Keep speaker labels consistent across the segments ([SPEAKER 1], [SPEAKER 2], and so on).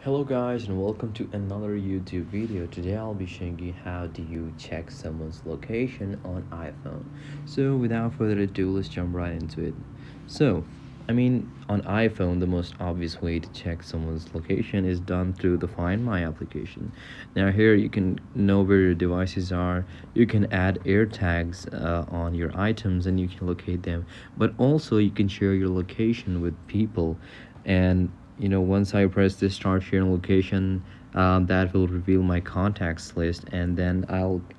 [SPEAKER 1] Hello guys and welcome to another YouTube video. Today I'll be showing you how do you check someone's location on iPhone. So without further ado, let's jump right into it. On iPhone, the most obvious way to check someone's location is done through the Find My application. Now here you can know where your devices are. You can add air tags on your items and you can locate them. But also you can share your location with people, and once I press this start sharing location, that will reveal my contacts list, and then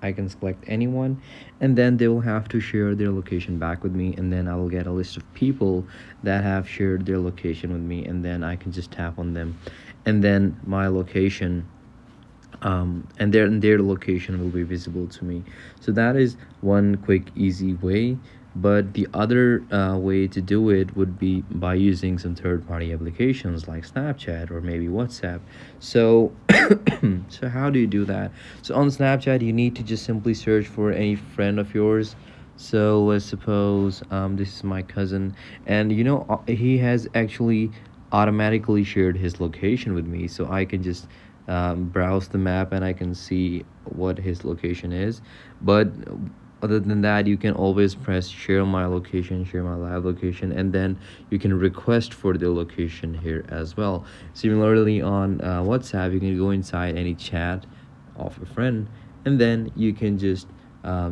[SPEAKER 1] I can select anyone, and then they will have to share their location back with me, and then I will get a list of people that have shared their location with me, and then I can just tap on them, and then my location and their location will be visible to me. So that is one quick easy way, but the other way to do it would be by using some third-party applications like Snapchat or maybe WhatsApp. So so how do you do that? So on Snapchat you need to just simply search for any friend of yours. So let's suppose this is my cousin, and he has actually automatically shared his location with me, so I can just browse the map and I can see what his location is. But other than that, you can always press share my location, share my live location, and then you can request for the location here as well. Similarly on WhatsApp, you can go inside any chat of a friend, and then you can just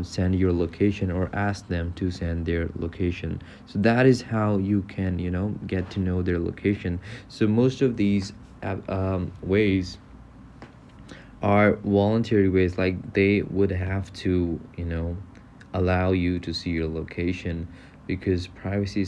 [SPEAKER 1] send your location or ask them to send their location. So that is how you can get to know their location. So most of these ways are voluntary ways, like they would have to allow you to see your location, because privacy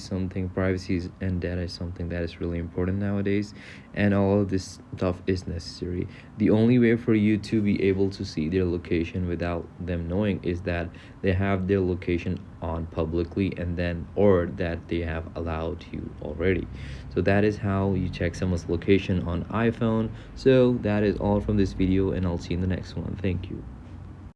[SPEAKER 1] and data is something that is really important nowadays, and all of this stuff is necessary. The only way for you to be able to see their location without them knowing is that they have their location on publicly, and then or that they have allowed you already. So that is how you check someone's location on iPhone. So that is all from this video, and I'll see you in the next one. Thank you.